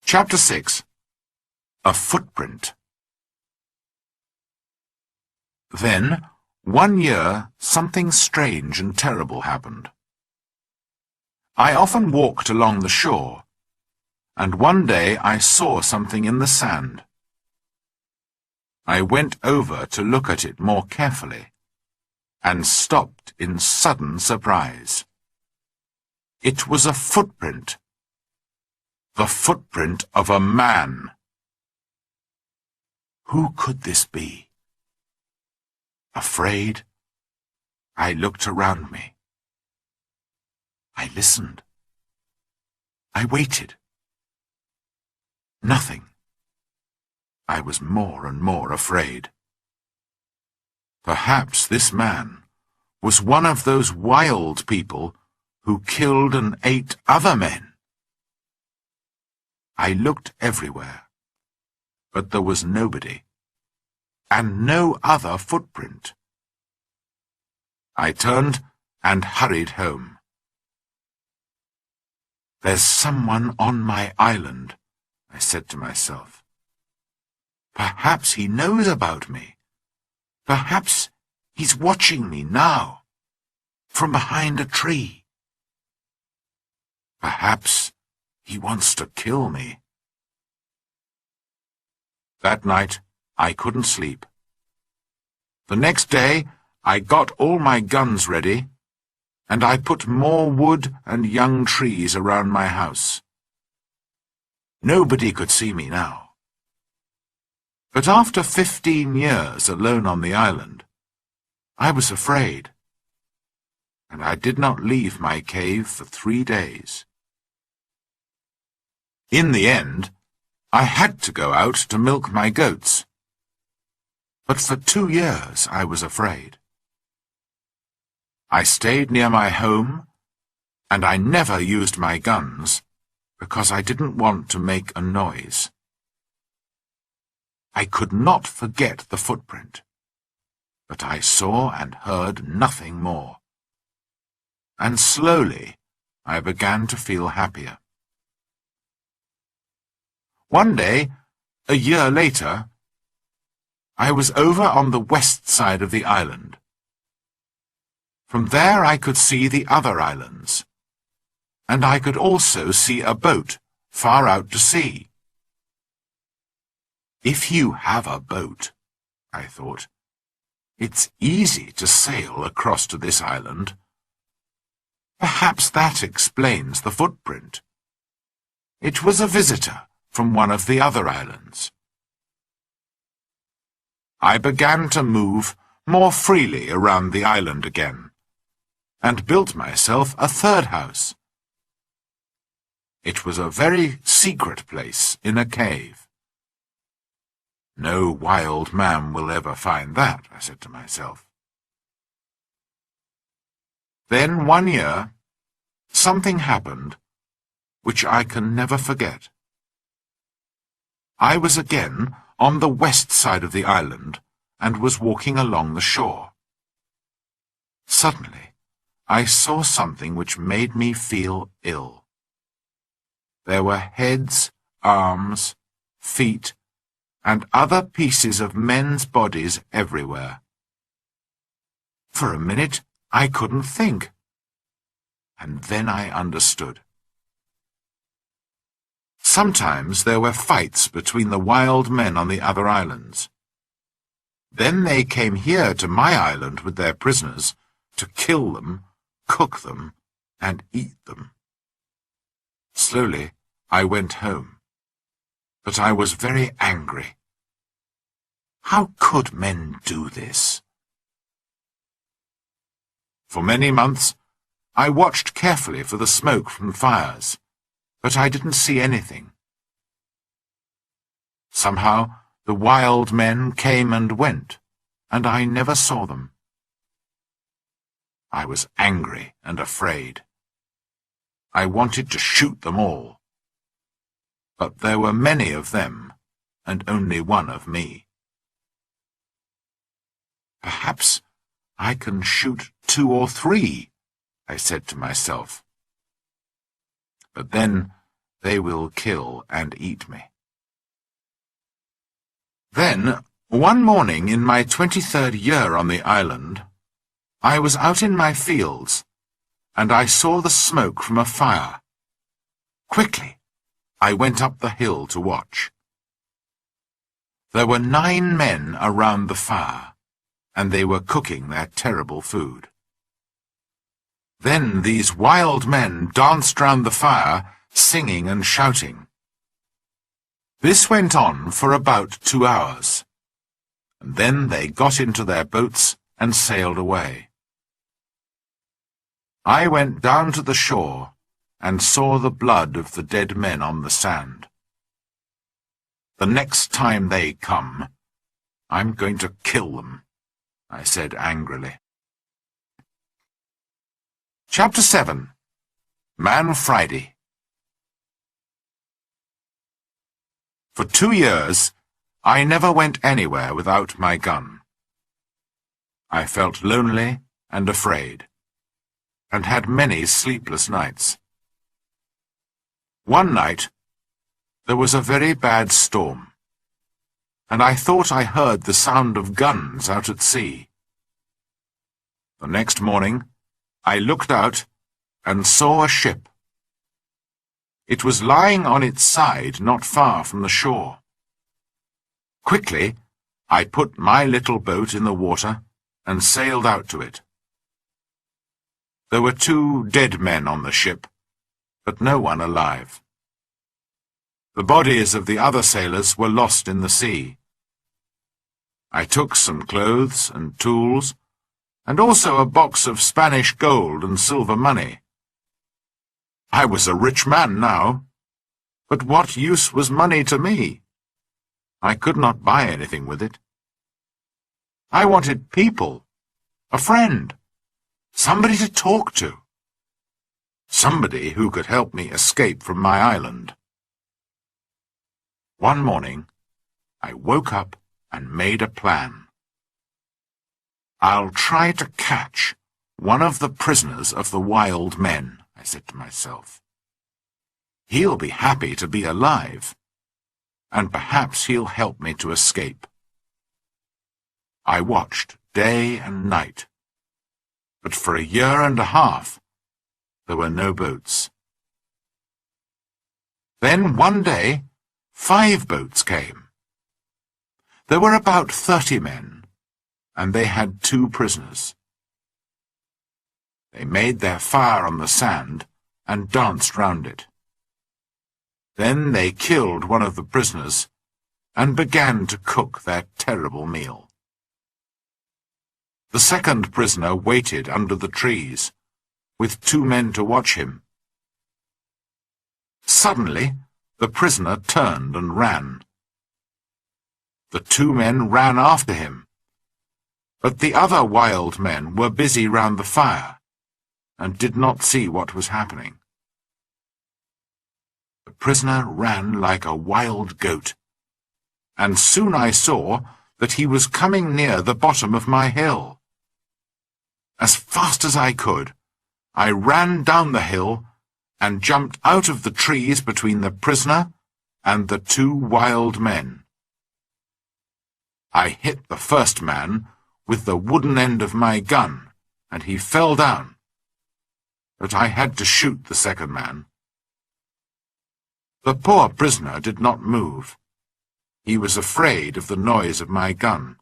Chapter 6. A Footprint. Then, one year, something strange and terrible happened. I often walked along the shore, and one day I saw something in the sand. I went over to look at it more carefully, and stopped in sudden surprise. It was a footprint. The footprint of a man. Who could this be? Afraid, I looked around me. I listened. I waited. Nothing. I was more and more afraid. Perhaps this man was one of those wild people who killed and ate other men. I looked everywhere, but there was nobody, and no other footprint. I turned and hurried home. "There's someone on my island," I said to myself. "Perhaps he knows about me. Perhaps he's watching me now, from behind a tree. Perhaps he wants to kill me." That night, I couldn't sleep. The next day, I got all my guns ready, and I put more wood and young trees around my house. Nobody could see me now. But after 15 years alone on the island, I was afraid, and I did not leave my cave for 3 days. In the end, I had to go out to milk my goats. But for 2 years I was afraid. I stayed near my home, and I never used my guns, because I didn't want to make a noise. I could not forget the footprint, but I saw and heard nothing more. And slowly I began to feel happier. One day, a year later, I was over on the west side of the island. From there I could see the other islands, and I could also see a boat far out to sea. If you have a boat, I thought, it's easy to sail across to this island. Perhaps that explains the footprint. It was a visitor from one of the other islands. I began to move more freely around the island again, and built myself a third house. It was a very secret place in a cave. No wild man will ever find that, I said to myself. Then one year, something happened which I can never forget. I was again on the west side of the island and was walking along the shore. Suddenly, I saw something which made me feel ill. There were heads, arms, feet, and other pieces of men's bodies everywhere. For a minute, I couldn't think, and then I understood. Sometimes there were fights between the wild men on the other islands. Then they came here to my island with their prisoners to kill them, cook them, and eat them. Slowly, I went home, but I was very angry. How could men do this? For many months, I watched carefully for the smoke from fires, but I didn't see anything. Somehow, the wild men came and went, and I never saw them. I was angry and afraid. I wanted to shoot them all. But there were many of them, and only one of me. Perhaps I can shoot 2 or 3, I said to myself. But then they will kill and eat me. Then, one morning in my 23rd year on the island, I was out in my fields, and I saw the smoke from a fire. Quickly, I went up the hill to watch. There were 9 men around the fire, and they were cooking their terrible food. Then these wild men danced round the fire, singing and shouting. This went on for about 2 hours, and then they got into their boats and sailed away. I went down to the shore and saw the blood of the dead men on the sand. The next time they come, I'm going to kill them, I said angrily. Chapter 7. Man Friday. For 2 years, I never went anywhere without my gun. I felt lonely and afraid, and had many sleepless nights. One night, there was a very bad storm, and I thought I heard the sound of guns out at sea. The next morning, I looked out and saw a ship. It was lying on its side not far from the shore. Quickly, I put my little boat in the water and sailed out to it. There were 2 dead men on the ship, but no one alive. The bodies of the other sailors were lost in the sea. I took some clothes and tools, and also a box of Spanish gold and silver money. I was a rich man now, but what use was money to me? I could not buy anything with it. I wanted people, a friend, somebody to talk to, somebody who could help me escape from my island. One morning, I woke up and made a plan. I'll try to catch one of the prisoners of the wild men, I said to myself. He'll be happy to be alive, and perhaps he'll help me to escape. I watched day and night, but for 1.5 years, there were no boats. Then one day, 5 boats came. There were about 30 men, and they had 2 prisoners. They made their fire on the sand and danced round it. Then they killed one of the prisoners and began to cook their terrible meal. The second prisoner waited under the trees, with 2 men to watch him. Suddenly, the prisoner turned and ran. The 2 men ran after him, but the other wild men were busy round the fire, and did not see what was happening. The prisoner ran like a wild goat, and soon I saw that he was coming near the bottom of my hill. As fast as I could, I ran down the hill and jumped out of the trees between the prisoner and the 2 wild men. I hit the first man with the wooden end of my gun, and he fell down, but I had to shoot the second man. The poor prisoner did not move. He was afraid of the noise of my gun.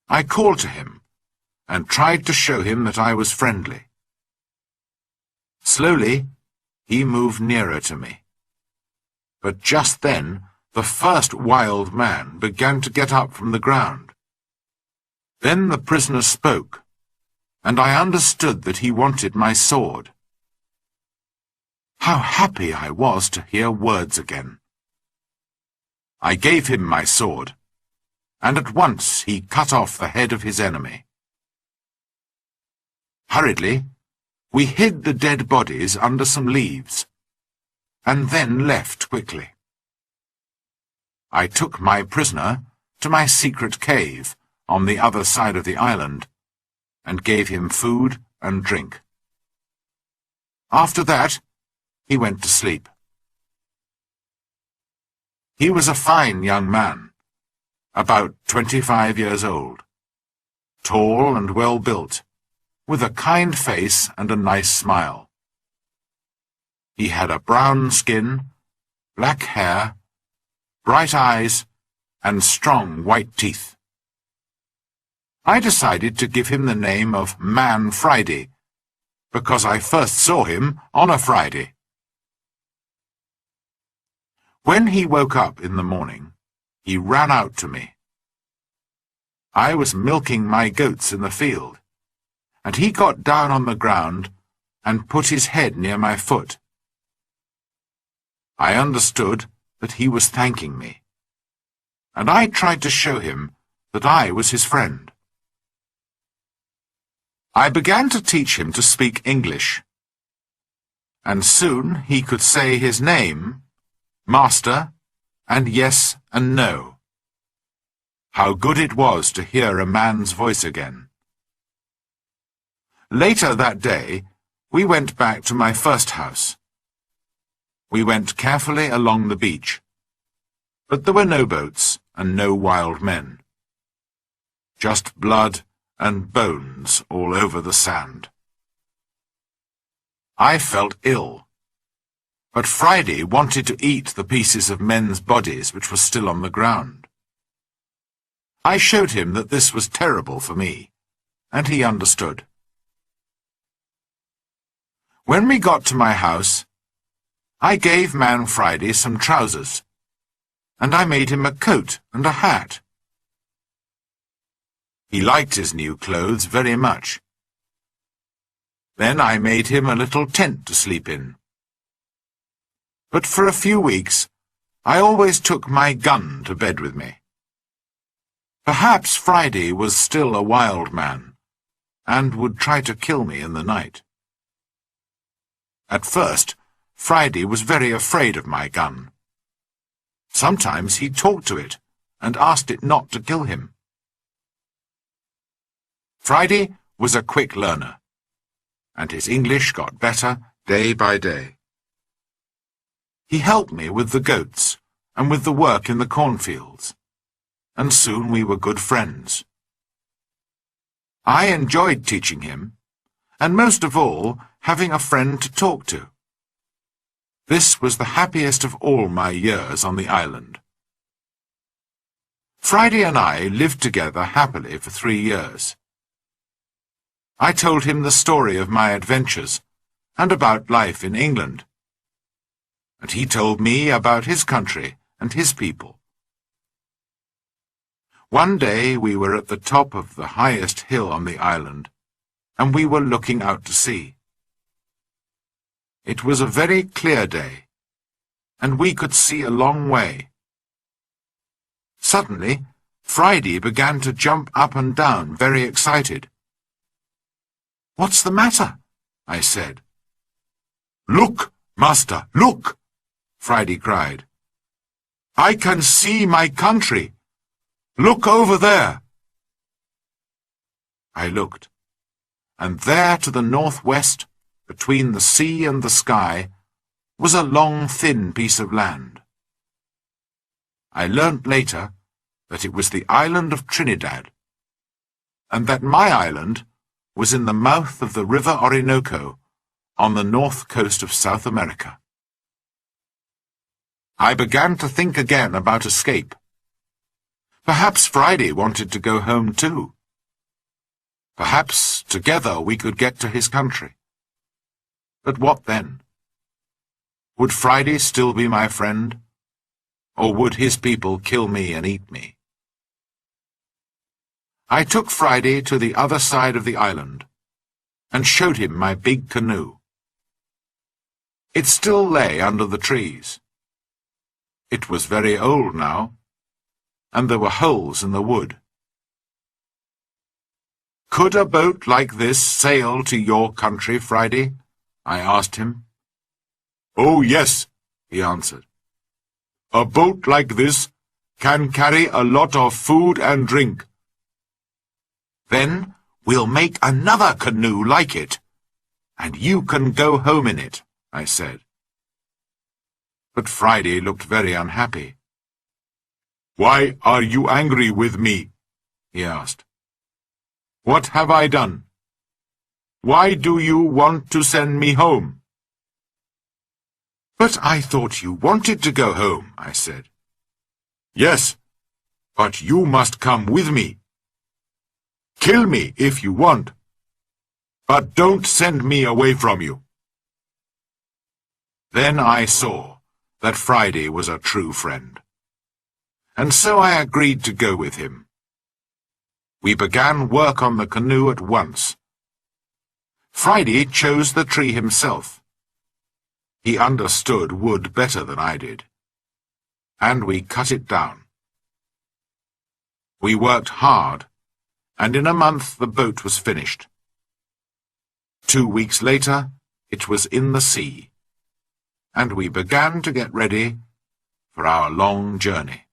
I called to him, and tried to show him that I was friendly. Slowly, he moved nearer to me. But just then, the first wild man began to get up from the ground. Then the prisoner spoke, and I understood that he wanted my sword. How happy I was to hear words again. I gave him my sword, and at once he cut off the head of his enemy. Hurriedly, we hid the dead bodies under some leaves, and then left quickly. I took my prisoner to my secret cave on the other side of the island, and gave him food and drink. After that, he went to sleep. He was a fine young man, about 25 years old, tall and well-built, with a kind face and a nice smile. He had a brown skin, black hair, bright eyes, and strong white teeth. I decided to give him the name of Man Friday, because I first saw him on a Friday. When he woke up in the morning, he ran out to me. I was milking my goats in the field, and he got down on the ground and put his head near my foot. I understood that he was thanking me, and I tried to show him that I was his friend. I began to teach him to speak English, and soon he could say his name, Master, and yes and no. How good it was to hear a man's voice again. Later that day, we went back to my first house. We went carefully along the beach, but there were no boats and no wild men. Just blood and bones all over the sand. I felt ill, but Friday wanted to eat the pieces of men's bodies which were still on the ground. I showed him that this was terrible for me, and he understood. When we got to my house, I gave Man Friday some trousers, and I made him a coat and a hat. He liked his new clothes very much. Then I made him a little tent to sleep in. But for a few weeks, I always took my gun to bed with me. Perhaps Friday was still a wild man, and would try to kill me in the night. At first, Friday was very afraid of my gun. Sometimes he talked to it, and asked it not to kill him. Friday was a quick learner, and his English got better day by day. He helped me with the goats and with the work in the cornfields, and soon we were good friends. I enjoyed teaching him, and most of all, having a friend to talk to. This was the happiest of all my years on the island. Friday and I lived together happily for 3 years. I told him the story of my adventures and about life in England, and he told me about his country and his people. One day we were at the top of the highest hill on the island, and we were looking out to sea. It was a very clear day, and we could see a long way. Suddenly, Friday began to jump up and down, very excited. "What's the matter?" I said. "Look, Master, look!" Friday cried. "I can see my country. Look over there." I looked, and there to the northwest, between the sea and the sky, was a long, thin piece of land. I learnt later that it was the island of Trinidad, and that my island was in the mouth of the river Orinoco on the north coast of South America. I began to think again about escape. Perhaps Friday wanted to go home too. Perhaps together we could get to his country. But what then? Would Friday still be my friend, or would his people kill me and eat me? I took Friday to the other side of the island, and showed him my big canoe. It still lay under the trees. It was very old now, and there were holes in the wood. "Could a boat like this sail to your country, Friday?" I asked him. "Oh, yes," he answered. "A boat like this can carry a lot of food and drink." "Then we'll make another canoe like it, and you can go home in it," I said. But Friday looked very unhappy. "Why are you angry with me?" he asked. "What have I done? Why do you want to send me home?" "But I thought you wanted to go home," I said. "Yes, but you must come with me. Kill me if you want, but don't send me away from you." Then I saw that Friday was a true friend, and so I agreed to go with him. We began work on the canoe at once. Friday chose the tree himself. He understood wood better than I did, and we cut it down. We worked hard, and in a month the boat was finished. 2 weeks later, it was in the sea, and we began to get ready for our long journey.